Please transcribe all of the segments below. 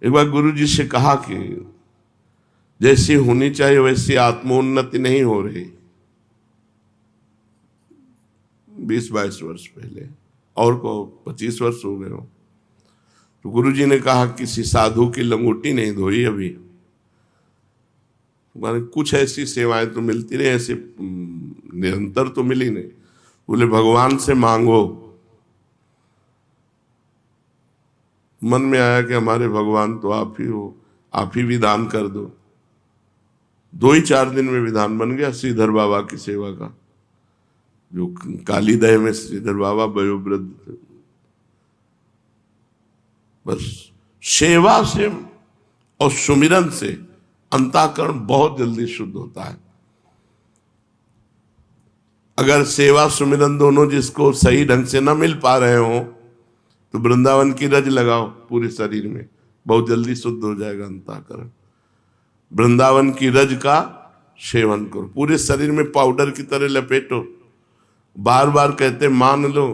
एक बार गुरु जी से कहा कि जैसी होनी चाहिए वैसी आत्मोन्नति नहीं हो रही, 20-22 वर्ष पहले, और को 25 वर्ष हो गए हो। तो गुरु जी ने कहा किसी साधु की लंगोटी नहीं धोई अभी, कुछ ऐसी सेवाएं तो मिलती नहीं, ऐसे निरंतर तो मिली नहीं। बोले भगवान से मांगो। मन में आया कि हमारे भगवान तो आप ही हो, आप ही विधान कर दो। 2-4 दिन में विधान बन गया श्रीधर बाबा की सेवा का, जो कालीदह में श्रीधर बाबा वयोवृद्ध थे। बस सेवा से और सुमिरन से अंतःकरण बहुत जल्दी शुद्ध होता है। अगर सेवा सुमिरन दोनों जिसको सही ढंग से ना मिल पा रहे हो तो वृंदावन की रज लगाओ पूरे शरीर में, बहुत जल्दी शुद्ध हो जाएगा अंतःकरण। वृंदावन की रज का सेवन करो, पूरे शरीर में पाउडर की तरह लपेटो। बार बार कहते मान लो,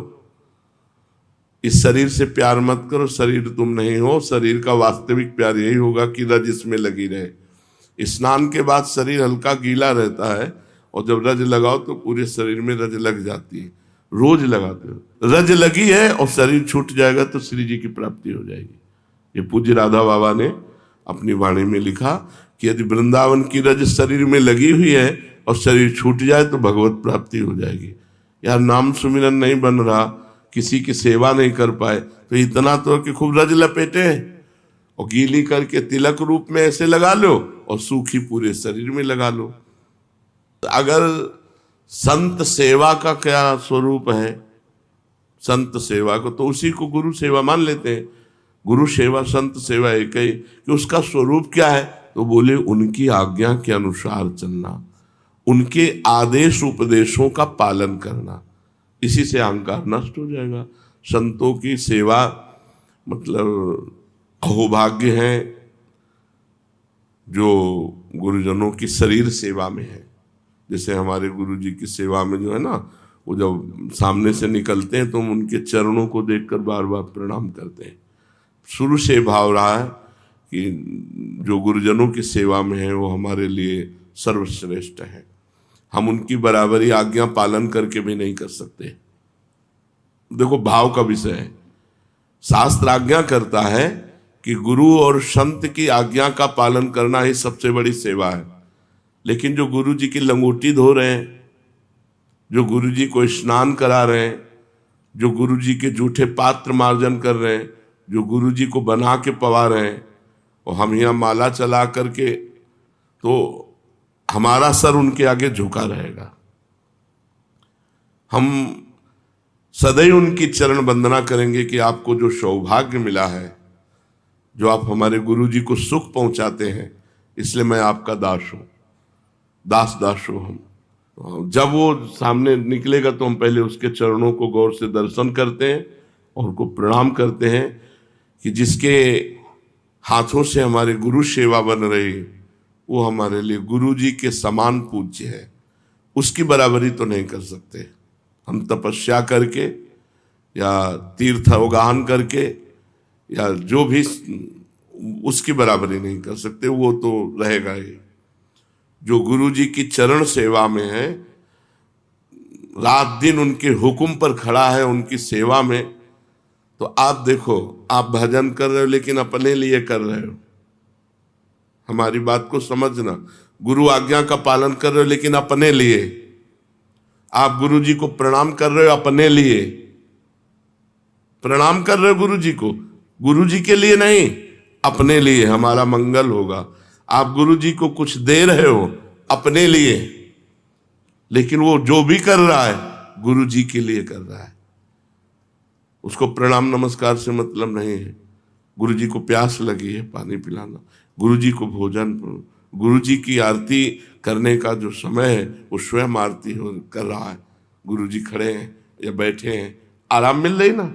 इस शरीर से प्यार मत करो, शरीर तुम नहीं हो। शरीर का वास्तविक प्यार यही होगा कि रज इसमें लगी रहे। स्नान के बाद शरीर हल्का गीला रहता है और जब रज लगाओ तो पूरे शरीर में रज लग जाती है। रोज लगाते हो, रज लगी है और शरीर छूट जाएगा तो श्री जी की प्राप्ति हो जाएगी। ये पूज्य राधा बाबा ने अपनी वाणी में लिखा कि यदि वृंदावन की रज शरीर में लगी हुई है और शरीर छूट जाए तो भगवत प्राप्ति हो जाएगी। यार नाम सुमिरन नहीं बन रहा, किसी की सेवा नहीं कर पाए तो इतना तो कि खूब रज लपेटे और गीली करके तिलक रूप में ऐसे लगा लो और सूखी पूरे शरीर में लगा लो। अगर संत सेवा का क्या स्वरूप है, संत सेवा को तो उसी को गुरु सेवा मान लेते हैं। गुरु सेवा संत सेवा एक ही, कि उसका स्वरूप क्या है तो बोले उनकी आज्ञा के अनुसार चलना, उनके आदेश उपदेशों का पालन करना। इसी से अहंकार नष्ट हो जाएगा। संतों की सेवा मतलब अहोभाग्य है जो गुरुजनों की शरीर सेवा में है। जैसे हमारे गुरु जी की सेवा में जो है ना, वो जब सामने से निकलते हैं तो हम उनके चरणों को देखकर बार बार प्रणाम करते हैं। शुरू से भाव रहा है कि जो गुरुजनों की सेवा में है वो हमारे लिए सर्वश्रेष्ठ है। हम उनकी बराबरी आज्ञा पालन करके भी नहीं कर सकते। देखो भाव का विषय है। शास्त्र आज्ञा करता है कि गुरु और संत की आज्ञा का पालन करना ही सबसे बड़ी सेवा है। लेकिन जो गुरु जी की लंगोटी धो रहे हैं, जो गुरु जी को स्नान करा रहे हैं, जो गुरु जी के जूठे पात्र मार्जन कर रहे हैं, जो गुरु जी को बना के पवा रहे हैं, और हम यहाँ माला चला करके, तो हमारा सर उनके आगे झुका रहेगा। हम सदैव उनकी चरण वंदना करेंगे कि आपको जो सौभाग्य मिला है, जो आप हमारे गुरु जी को सुख पहुंचाते हैं, इसलिए मैं आपका दास हूं, दास हो हम। जब वो सामने निकलेगा तो हम पहले उसके चरणों को गौर से दर्शन करते हैं और उनको प्रणाम करते हैं कि जिसके हाथों से हमारे गुरु सेवा बन रही वो हमारे लिए गुरु जी के समान पूज्य है। उसकी बराबरी तो नहीं कर सकते हम, तपस्या करके या तीर्थ अवगाहन करके या जो भी, उसकी बराबरी नहीं कर सकते। वो तो रहेगा ही। जो गुरु जी की चरण सेवा में है, रात दिन उनके हुक्म पर खड़ा है, उनकी सेवा में, तो आप देखो, आप भजन कर रहे हो लेकिन अपने लिए कर रहे हो। हमारी बात को समझना। गुरु आज्ञा का पालन कर रहे हो लेकिन अपने लिए। आप गुरु जी को प्रणाम कर रहे हो अपने लिए, प्रणाम कर रहे हो गुरु जी को, गुरु जी के लिए नहीं, अपने लिए, हमारा मंगल होगा। आप गुरु जी को कुछ दे रहे हो अपने लिए, लेकिन वो जो भी कर रहा है गुरु जी के लिए कर रहा है। उसको प्रणाम नमस्कार से मतलब नहीं है। गुरु जी को प्यास लगी है, पानी पिलाना, गुरु जी को भोजन, गुरु जी की आरती करने का जो समय है वो स्वयं आरती कर रहा है। गुरु जी खड़े हैं या बैठे हैं, आराम मिल रही ना,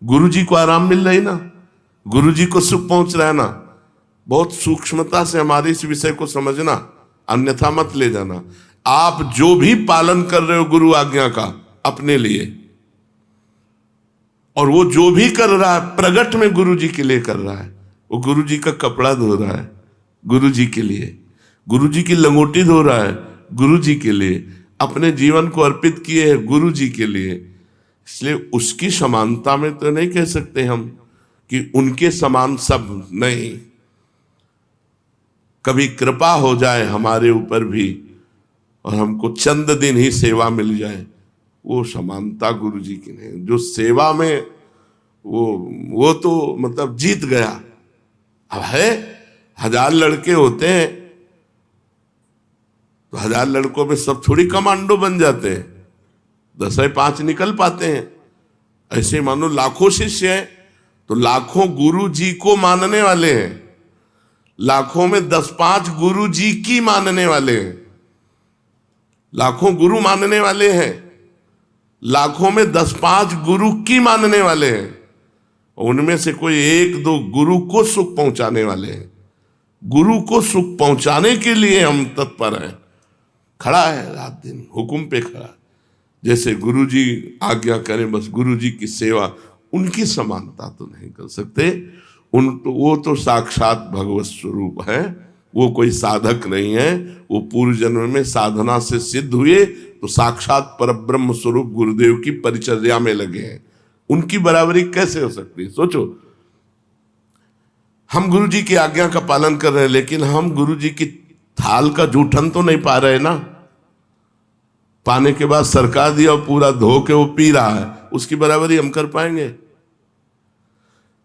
गुरु जी को आराम मिल रही ना, गुरु जी को सुख पहुंच रहा है ना। बहुत सूक्ष्मता से हमारे इस विषय को समझना, अन्यथा मत ले जाना। आप जो भी पालन कर रहे हो गुरु आज्ञा का अपने लिए, और वो जो भी कर रहा है प्रगट में गुरु जी के लिए कर रहा है। वो गुरु जी का कपड़ा धो रहा है गुरु जी के लिए, गुरु जी की लंगोटी धो रहा है गुरु जी के लिए, अपने जीवन को अर्पित किए है गुरु जी के लिए। इसलिए उसकी समानता में तो नहीं कह सकते हम कि उनके समान सब नहीं। कभी कृपा हो जाए हमारे ऊपर भी और हमको चंद दिन ही सेवा मिल जाए, वो समानता गुरु जी की नहीं। जो सेवा में वो तो मतलब जीत गया। अब है 1000 लड़के होते हैं तो 1000 लड़कों में सब थोड़ी कमांडो बन जाते हैं, 10-5 निकल पाते हैं। ऐसे मानो लाखों शिष्य हैं तो लाखों गुरु जी को मानने वाले हैं, लाखों में 10-5 गुरु जी की मानने वाले हैं। लाखों गुरु मानने वाले हैं, लाखों में 10-5 गुरु की मानने वाले हैं। उनमें से कोई 1-2 गुरु को सुख पहुंचाने वाले हैं। गुरु को सुख पहुंचाने के लिए हम तत्पर हैं। खड़ा है रात दिन हुक्म पे खड़ा, जैसे गुरु जी आज्ञा करें बस गुरु जी की सेवा। उनकी समानता तो नहीं कर सकते। वो तो साक्षात भगवत स्वरूप है, वो कोई साधक नहीं है। वो पूर्व जन्म में साधना से सिद्ध हुए तो साक्षात परब्रह्म स्वरूप गुरुदेव की परिचर्या में लगे हैं। उनकी बराबरी कैसे हो सकती है? सोचो, हम गुरु जी की आज्ञा का पालन कर रहे हैं लेकिन हम गुरु जी की थाल का जूठन तो नहीं पा रहे ना। पाने के बाद सरका दिया और पूरा धो के वो पी रहा है, उसकी बराबरी हम कर पाएंगे?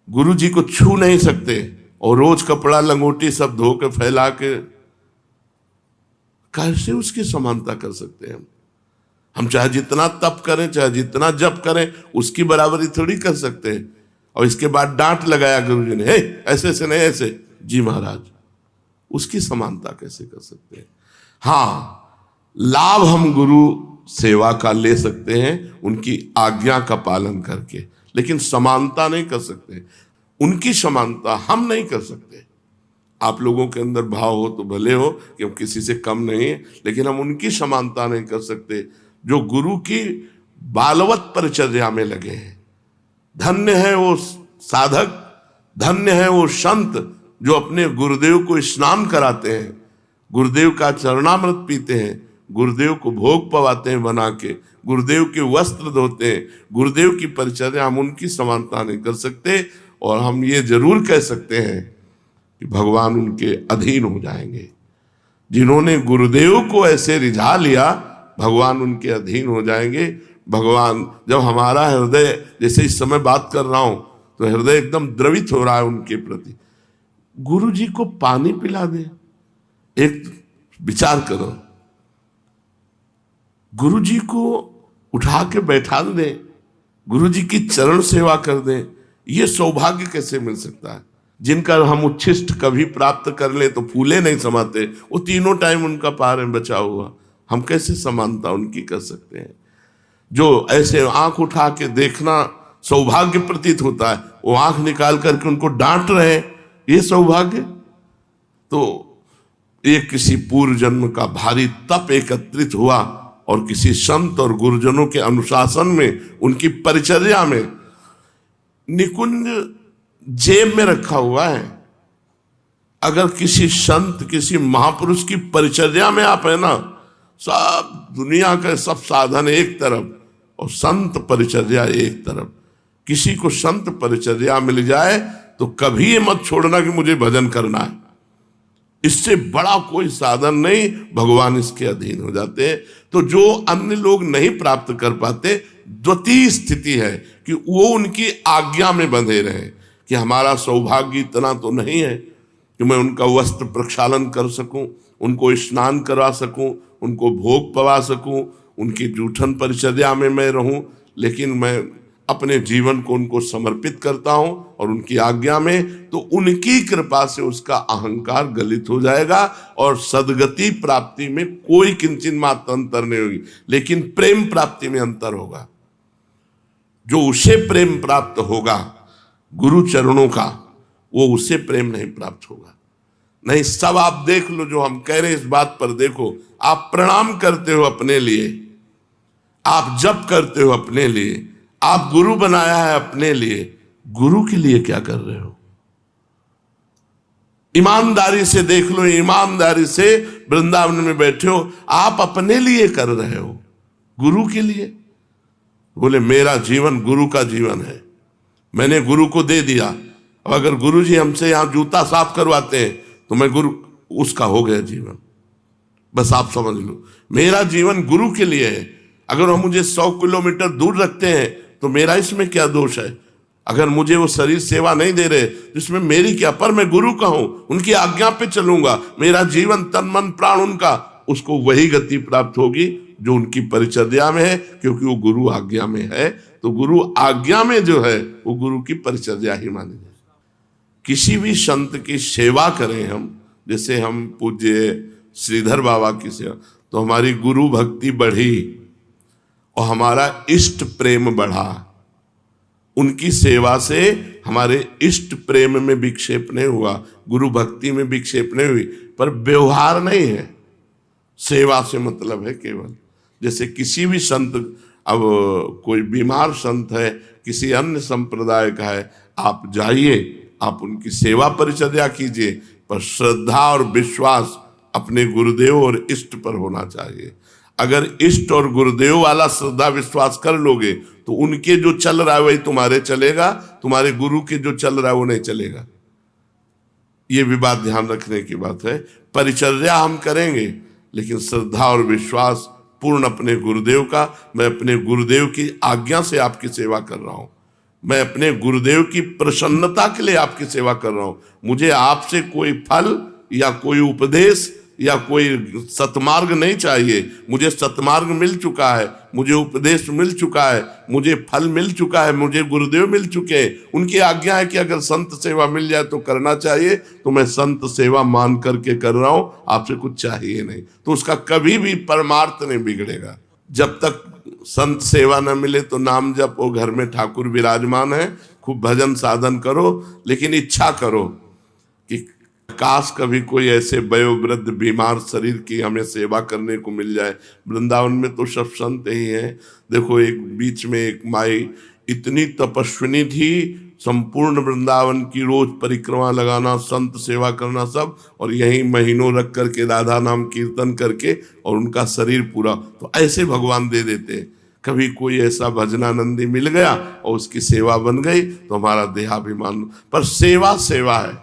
गुरु जी को छू नहीं सकते और रोज कपड़ा लंगोटी सब धो के फैला के कैसे उसकी समानता कर सकते हैं? हम चाहे जितना तप करें, चाहे जितना जप करें, उसकी बराबरी थोड़ी कर सकते हैं। और इसके बाद डांट लगाया गुरु जी ने, हे ऐसे से नहीं ऐसे। जी महाराज, उसकी समानता कैसे कर सकते हैं? हाँ, लाभ हम गुरु सेवा का ले सकते हैं उनकी आज्ञा का पालन करके, लेकिन समानता नहीं कर सकते। उनकी समानता हम नहीं कर सकते। आप लोगों के अंदर भाव हो तो भले हो कि हम किसी से कम नहीं है, लेकिन हम उनकी समानता नहीं कर सकते जो गुरु की बालवत परिचर्या में लगे हैं। धन्य है वो साधक, धन्य है वो संत जो अपने गुरुदेव को स्नान कराते हैं, गुरुदेव का चरणामृत पीते हैं, गुरुदेव को भोग पवाते हैं बना के, गुरुदेव के वस्त्र धोते हैं। गुरुदेव की परिचर्या हम उनकी समानता नहीं कर सकते। और हम ये जरूर कह सकते हैं कि भगवान उनके अधीन हो जाएंगे। जिन्होंने गुरुदेव को ऐसे रिझा लिया, भगवान उनके अधीन हो जाएंगे। भगवान, जब हमारा हृदय, जैसे इस समय बात कर रहा हूं तो हृदय एकदम द्रवित हो रहा है उनके प्रति, गुरु जी को पानी पिला दे। एक विचार करो, गुरु जी को उठा के बैठा दे, गुरु जी की चरण सेवा कर दे, ये सौभाग्य कैसे मिल सकता है? जिनका हम उच्छिष्ट कभी प्राप्त कर ले तो फूले नहीं समाते, वो तीनों टाइम उनका पार में बचा हुआ, हम कैसे समानता उनकी कर सकते हैं? जो ऐसे आंख उठा के देखना सौभाग्य प्रतीत होता है, वो आंख निकाल करके उनको डांट रहे, ये सौभाग्य? तो ये किसी पूर्व जन्म का भारी तप एकत्रित हुआ और किसी संत और गुरुजनों के अनुशासन में, उनकी परिचर्या में, निकुंज जेब में रखा हुआ है। अगर किसी संत, किसी महापुरुष की परिचर्या में आप है ना, सब दुनिया के सब साधन एक तरफ और संत परिचर्या एक तरफ। किसी को संत परिचर्या मिल जाए तो कभी ये मत छोड़ना कि मुझे भजन करना है, इससे बड़ा कोई साधन नहीं, भगवान इसके अधीन हो जाते हैं। तो जो अन्य लोग नहीं प्राप्त कर पाते, द्वितीय स्थिति है कि वो उनकी आज्ञा में बंधे रहे कि हमारा सौभाग्य इतना तो नहीं है कि मैं उनका वस्त्र प्रक्षालन कर सकूं, उनको स्नान करा सकूं, उनको भोग पवा सकूं, उनकी जूठन परिचर्या में मैं रहूं, लेकिन मैं अपने जीवन को उनको समर्पित करता हूं और उनकी आज्ञा में, तो उनकी कृपा से उसका अहंकार गलित हो जाएगा और सदगति प्राप्ति में कोई किंचित मात्र अंतर नहीं होगी, लेकिन प्रेम प्राप्ति में अंतर होगा। जो उसे प्रेम प्राप्त होगा गुरु चरणों का, वो उसे प्रेम नहीं प्राप्त होगा। नहीं, सब आप देख लो, जो हम कह रहे हैं इस बात पर देखो, आप प्रणाम करते हो अपने लिए, आप जप करते हो अपने लिए, आप गुरु बनाया है अपने लिए, गुरु के लिए क्या कर रहे हो? ईमानदारी से देख लो, ईमानदारी से वृंदावन में बैठे हो, आप अपने लिए कर रहे हो, गुरु के लिए। बोले मेरा जीवन गुरु का जीवन है, मैंने गुरु को दे दिया। अब अगर गुरु जी हमसे यहाँ जूता साफ करवाते हैं तो मैं गुरु, उसका हो गया जीवन। बस आप समझ लो, मेरा जीवन गुरु के लिए है। अगर वो मुझे 100 किलोमीटर दूर रखते हैं तो मेरा इसमें क्या दोष है? अगर मुझे वो शरीर सेवा नहीं दे रहे तो इसमें मेरी क्या? पर मैं गुरु का हूं, उनकी आज्ञा पे चलूंगा, मेरा जीवन तन मन प्राण उनका, उसको वही गति प्राप्त होगी जो उनकी परिचर्या में है, क्योंकि वो गुरु आज्ञा में है। तो गुरु आज्ञा में जो है वो गुरु की परिचर्या ही मानी जाए। किसी भी संत की सेवा करें हम, जैसे हम पूज्य श्रीधर बाबा की सेवा, तो हमारी गुरु भक्ति बढ़ी और हमारा इष्ट प्रेम बढ़ा। उनकी सेवा से हमारे इष्ट प्रेम में विक्षेप नहीं हुआ, गुरु भक्ति में विक्षेप नहीं हुई, पर व्यवहार नहीं है। सेवा से मतलब है केवल, जैसे किसी भी संत, अब कोई बीमार संत है, किसी अन्य संप्रदाय का है, आप जाइए, आप उनकी सेवा परिचर्या कीजिए, पर श्रद्धा और विश्वास अपने गुरुदेव और इष्ट पर होना चाहिए। अगर इष्ट और गुरुदेव वाला श्रद्धा विश्वास कर लोगे तो उनके जो चल रहा है वही तुम्हारे चलेगा, तुम्हारे गुरु के जो चल रहा है वो नहीं चलेगा। ये भी बात ध्यान रखने की बात है। परिचर्या हम करेंगे लेकिन श्रद्धा और विश्वास पूर्ण अपने गुरुदेव का। मैं अपने गुरुदेव की आज्ञा से आपकी सेवा कर रहा हूं, मैं अपने गुरुदेव की प्रसन्नता के लिए आपकी सेवा कर रहा हूं। मुझे आपसे कोई फल या कोई उपदेश या कोई सतमार्ग नहीं चाहिए। मुझे सतमार्ग मिल चुका है, मुझे उपदेश मिल चुका है, मुझे फल मिल चुका है, मुझे गुरुदेव मिल चुके हैं। उनकी आज्ञा है कि अगर संत सेवा मिल जाए तो करना चाहिए, तो मैं संत सेवा मान करके कर रहा हूं, आपसे कुछ चाहिए नहीं। तो उसका कभी भी परमार्थ नहीं बिगड़ेगा। जब तक संत सेवा न मिले तो नाम जपो, घर में ठाकुर विराजमान है, खूब भजन साधन करो, लेकिन इच्छा करो कि काश कभी कोई ऐसे वयोवृद्ध बीमार शरीर की हमें सेवा करने को मिल जाए। वृंदावन में तो सब संत ही हैं। देखो, एक बीच में एक माई इतनी तपस्विनी थी, संपूर्ण वृंदावन की रोज परिक्रमा लगाना, संत सेवा करना सब, और यहीं महीनों रख करके राधा नाम कीर्तन करके, और उनका शरीर पूरा। तो ऐसे भगवान दे देते हैं। कभी कोई ऐसा भजनानंदी मिल गया और उसकी सेवा बन गई तो हमारा देहाभिमान। पर सेवा सेवा है,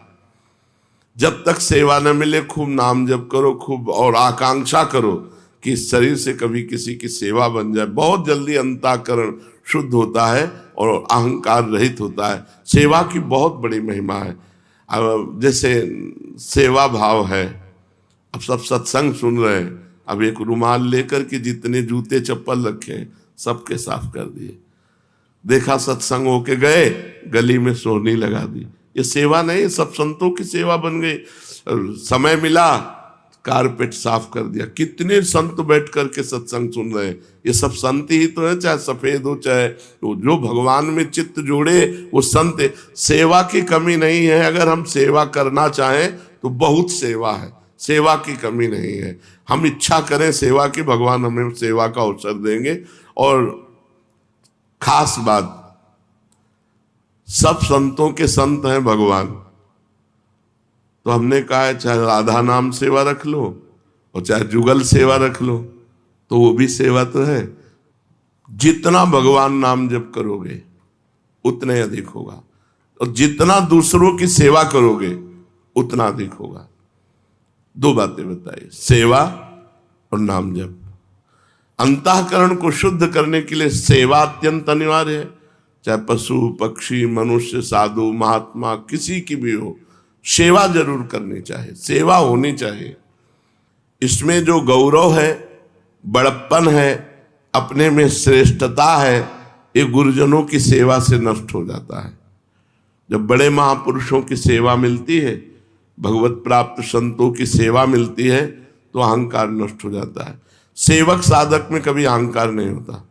जब तक सेवा न मिले खूब नाम जप करो, खूब और आकांक्षा करो कि इस शरीर से कभी किसी की सेवा बन जाए। बहुत जल्दी अंतःकरण शुद्ध होता है और अहंकार रहित होता है। सेवा की बहुत बड़ी महिमा है। अब जैसे सेवा भाव है, अब सब सत्संग सुन रहे हैं, अब एक रुमाल लेकर के जितने जूते चप्पल रखे हैं सबके साफ कर दिए। देखा सत्संग होके गए, गली में सोहनी लगा दी। ये सेवा नहीं, सब संतों की सेवा बन गई। समय मिला कारपेट साफ कर दिया। कितने संत बैठ करके सत्संग सुन रहे हैं, ये सब संत ही तो है, चाहे सफेद हो चाहे तो, जो भगवान में चित्त जोड़े वो संत। सेवा की कमी नहीं है, अगर हम सेवा करना चाहें तो बहुत सेवा है, सेवा की कमी नहीं है। हम इच्छा करें सेवा की, भगवान हमें सेवा का अवसर देंगे। और खास बात, सब संतों के संत हैं भगवान। तो हमने कहा है चाहे राधा नाम सेवा रख लो और चाहे जुगल सेवा रख लो, तो वो भी सेवा तो है। जितना भगवान नाम जप करोगे उतने अधिक होगा, और जितना दूसरों की सेवा करोगे उतना अधिक होगा। दो बातें बताइए, सेवा और नाम जप। अंतःकरण को शुद्ध करने के लिए सेवा अत्यंत अनिवार्य है। चाहे पशु पक्षी मनुष्य साधु महात्मा किसी की भी हो, सेवा जरूर करनी चाहिए, सेवा होनी चाहिए। इसमें जो गौरव है, बड़प्पन है, अपने में श्रेष्ठता है, ये गुरुजनों की सेवा से नष्ट हो जाता है। जब बड़े महापुरुषों की सेवा मिलती है, भगवत प्राप्त संतों की सेवा मिलती है, तो अहंकार नष्ट हो जाता है। सेवक साधक में कभी अहंकार नहीं होता।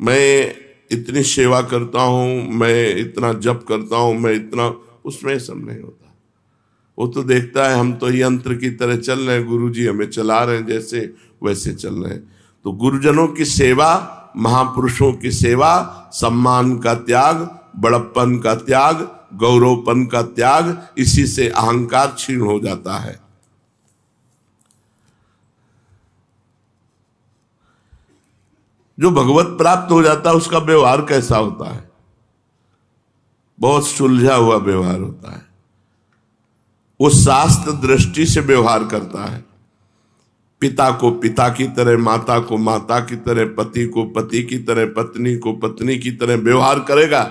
मैं इतनी सेवा करता हूं, मैं इतना जप करता हूं, मैं इतना, उसमें सब नहीं होता। वो तो देखता है हम तो यंत्र की तरह चल रहे हैं, गुरुजी हमें चला रहे हैं, जैसे वैसे चल रहे हैं। तो गुरुजनों की सेवा, महापुरुषों की सेवा, सम्मान का त्याग, बड़प्पन का त्याग, गौरवपन का त्याग, इसी से अहंकार क्षीण हो जाता है। जो भगवत प्राप्त हो जाता है उसका व्यवहार कैसा होता है? बहुत सुलझा हुआ व्यवहार होता है। वो शास्त्र दृष्टि से व्यवहार करता है। पिता को पिता की तरह, माता को माता की तरह, पति को पति की तरह, पत्नी को पत्नी की तरह व्यवहार करेगा,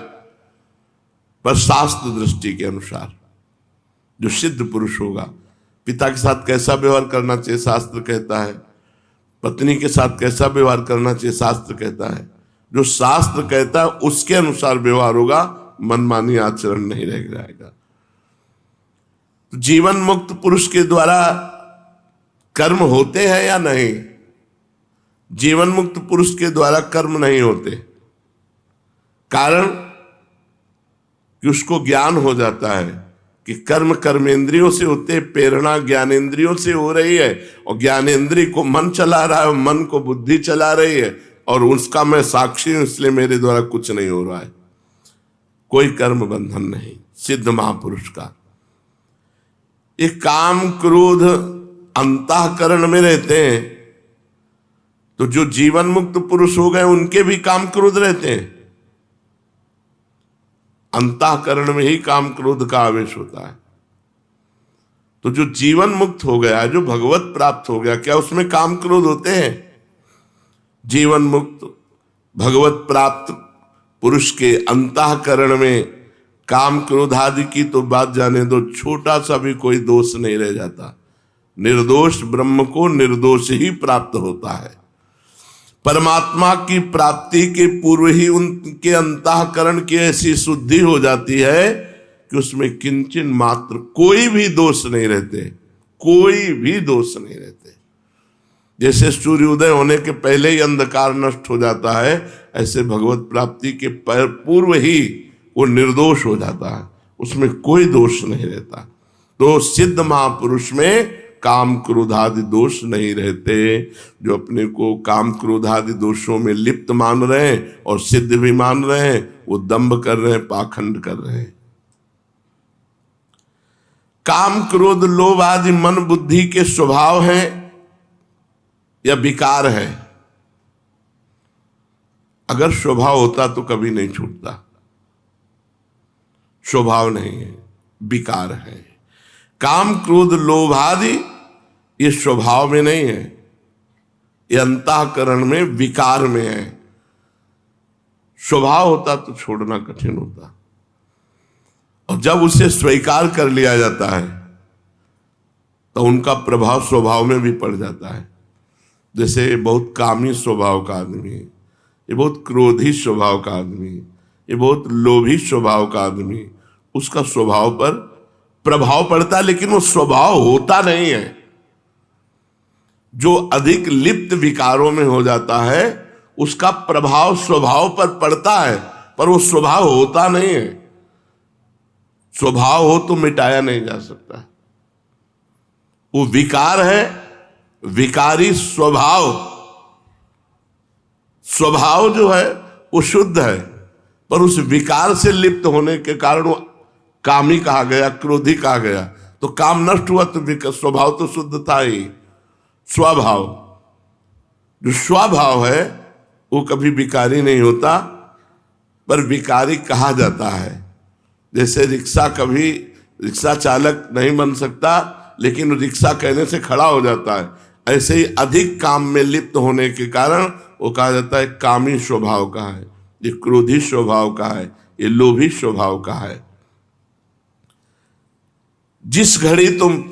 पर शास्त्र दृष्टि के अनुसार। जो सिद्ध पुरुष होगा, पिता के साथ कैसा व्यवहार करना चाहिए शास्त्र कहता है, पत्नी के साथ कैसा व्यवहार करना चाहिए शास्त्र कहता है। जो शास्त्र कहता है उसके अनुसार व्यवहार होगा, मनमानी आचरण नहीं रह जाएगा। जीवन मुक्त पुरुष के द्वारा कर्म होते हैं या नहीं? जीवन मुक्त पुरुष के द्वारा कर्म नहीं होते। कारण कि उसको ज्ञान हो जाता है कि कर्म कर्मेंद्रियों से होते, प्रेरणा ज्ञानेंद्रियों से हो रही है, और ज्ञानेंद्रिय को मन चला रहा है, मन को बुद्धि चला रही है, और उसका मैं साक्षी हूं, इसलिए मेरे द्वारा कुछ नहीं हो रहा है। कोई कर्म बंधन नहीं सिद्ध महापुरुष का। एक काम क्रोध अंतःकरण में रहते हैं, तो जो जीवन मुक्त पुरुष हो गए उनके भी काम क्रोध रहते हैं। अंतःकरण में ही काम क्रोध का आवेश होता है। तो जो जीवन मुक्त हो गया, जो भगवत प्राप्त हो गया, क्या उसमें काम क्रोध होते हैं? जीवन मुक्त भगवत प्राप्त पुरुष के अंतःकरण में काम क्रोध आदि की तो बात जाने दो, छोटा सा भी कोई दोष नहीं रह जाता। निर्दोष ब्रह्म को निर्दोष ही प्राप्त होता है। परमात्मा की प्राप्ति के पूर्व ही उनके अंतःकरण की ऐसी शुद्धि हो जाती है कि उसमें किंचन मात्र कोई भी दोष नहीं रहते, कोई भी दोष नहीं रहते। जैसे सूर्योदय होने के पहले ही अंधकार नष्ट हो जाता है, ऐसे भगवत प्राप्ति के पूर्व ही वो निर्दोष हो जाता है, उसमें कोई दोष नहीं रहता। तो सिद्ध महापुरुष में काम क्रोधादि दोष नहीं रहते। जो अपने को काम क्रोधादि दोषों में लिप्त मान रहे हैं और सिद्ध भी मान रहे हैं, वो दंभ कर रहे हैं, पाखंड कर रहे हैं। काम क्रोध लोभ आदि मन बुद्धि के स्वभाव हैं या विकार है? अगर स्वभाव होता तो कभी नहीं छूटता। स्वभाव नहीं है, विकार है। काम क्रोध लोभ आदि ये स्वभाव में नहीं है, ये अंतःकरण में विकार में है। स्वभाव होता तो छोड़ना कठिन होता, और जब उसे स्वीकार कर लिया जाता है तो उनका प्रभाव स्वभाव में भी पड़ जाता है। जैसे बहुत कामी स्वभाव का आदमी है, ये बहुत क्रोधी स्वभाव का आदमी है, ये बहुत लोभी स्वभाव का आदमी, उसका स्वभाव पर प्रभाव पड़ता है, लेकिन वो स्वभाव होता नहीं है। जो अधिक लिप्त विकारों में हो जाता है उसका प्रभाव स्वभाव पर पड़ता है, पर वो स्वभाव होता नहीं है। स्वभाव हो तो मिटाया नहीं जा सकता। वो विकार है, विकारी स्वभाव। स्वभाव जो है वो शुद्ध है, पर उस विकार से लिप्त होने के कारण वो कामी कहा गया, क्रोधी कहा गया। तो काम नष्ट हुआ तो स्वभाव तो शुद्ध था ही। स्वभाव, जो स्वभाव है वो कभी विकारी नहीं होता, पर विकारी कहा जाता है। जैसे रिक्शा, कभी रिक्शा चालक नहीं बन सकता, लेकिन रिक्शा कहने से खड़ा हो जाता है। ऐसे ही अधिक काम में लिप्त होने के कारण वो कहा जाता है कामी स्वभाव का है, ये क्रोधी स्वभाव का है, ये लोभी स्वभाव का है। जिस घड़ी तुम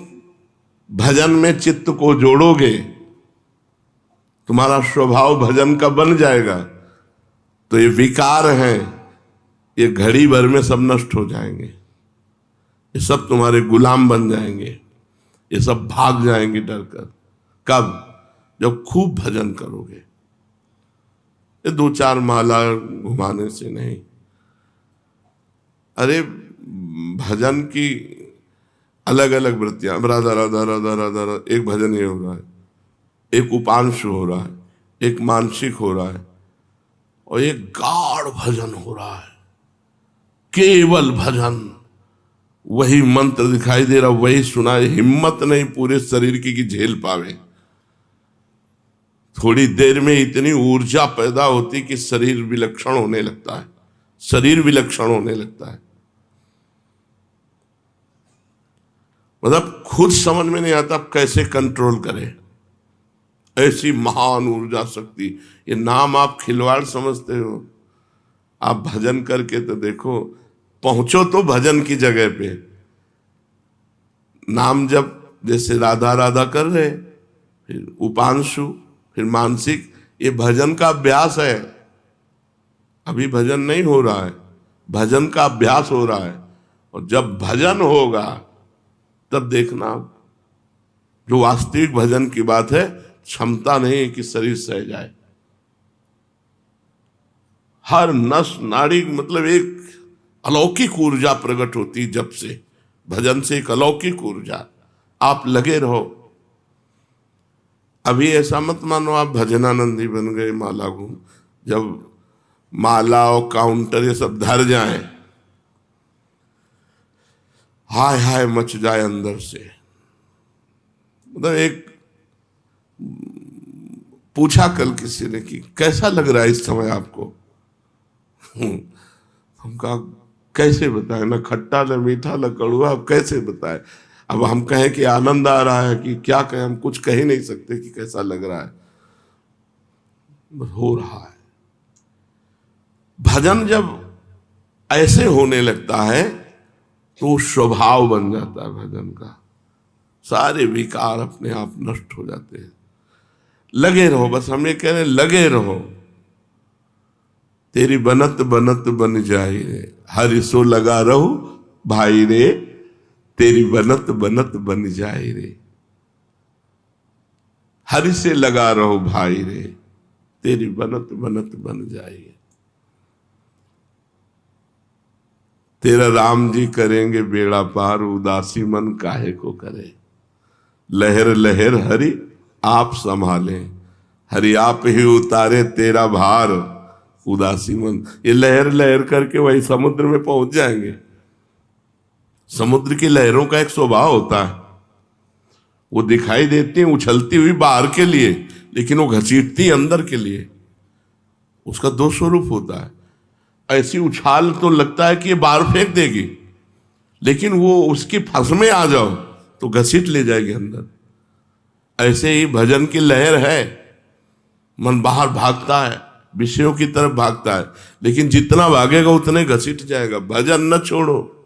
भजन में चित्त को जोड़ोगे, तुम्हारा स्वभाव भजन का बन जाएगा, तो ये विकार हैं, ये घड़ी भर में सब नष्ट हो जाएंगे। ये सब तुम्हारे गुलाम बन जाएंगे, ये सब भाग जाएंगे डरकर। कब? जब खूब भजन करोगे। ये 2-4 माला घुमाने से नहीं। अरे भजन की अलग अलग वृत्तियां, राधा राधा राधा राधा राधा, एक भजन ये हो रहा है, एक उपांश हो रहा है, एक मानसिक हो रहा है, और एक गाढ़ भजन हो रहा है, केवल भजन। वही मंत्र दिखाई दे रहा, वही सुना, हिम्मत नहीं पूरे शरीर की कि झेल पावे। थोड़ी देर में इतनी ऊर्जा पैदा होती कि शरीर विलक्षण होने लगता है, शरीर विलक्षण होने लगता है। मतलब खुद समझ में नहीं आता कैसे कंट्रोल करें ऐसी महान ऊर्जा शक्ति। ये नाम आप खिलवाड़ समझते हो, आप भजन करके तो देखो, पहुंचो तो भजन की जगह पे। नाम जब जैसे राधा राधा कर रहे, फिर उपांशु, फिर मानसिक, ये भजन का अभ्यास है। अभी भजन नहीं हो रहा है, भजन का अभ्यास हो रहा है। और जब भजन होगा तब देखना, जो वास्तविक भजन की बात है, क्षमता नहीं है कि शरीर सह जाए। हर नस नाड़ी, मतलब एक अलौकिक ऊर्जा प्रकट होती जब से, भजन से एक अलौकिक ऊर्जा। आप लगे रहो। अभी ऐसा मत मानो आप भजनानंदी बन गए, माला घूम, जब माला और काउंटर ये सब धर जाएं, हाय हाय मच जाए अंदर से। मतलब एक पूछा कल किसी ने कि कैसा लग रहा है इस समय आपको, हम कहा कैसे बताएं, ना खट्टा ना मीठा ना कड़वा, अब कैसे बताएं। अब हम कहें कि आनंद आ रहा है कि क्या कहें, हम कुछ कह ही नहीं सकते कि कैसा लग रहा है, बस हो रहा है। भजन जब ऐसे होने लगता है तो स्वभाव बन जाता है भजन का, सारे विकार अपने आप नष्ट हो जाते हैं। लगे रहो, बस हम ये कह रहे हैं, लगे रहो। तेरी बनत बनत बन जाए रे, हरि सो लगा रहो भाई रे, तेरी बनत बनत बन जाए रे। हरि से लगा रहो भाई रे, तेरी बनत बनत बन जाए। तेरा राम जी करेंगे बेड़ा पार, उदासी मन काहे को करे। लहर लहर हरि आप संभाले, हरि आप ही उतारे तेरा भार, उदासी मन। ये लहर लहर करके वही समुद्र में पहुंच जाएंगे। समुद्र की लहरों का एक स्वभाव होता है, वो दिखाई देती है उछलती हुई बाहर के लिए, लेकिन वो घसीटती अंदर के लिए। उसका दो स्वरूप होता है। ऐसी उछाल तो लगता है कि ये बाहर फेंक देगी, लेकिन वो उसकी फंस में आ जाओ तो घसीट ले जाएगी अंदर। ऐसे ही भजन की लहर है, मन बाहर भागता है, विषयों की तरफ भागता है, लेकिन जितना भागेगा उतने घसीट जाएगा। भजन न छोड़ो।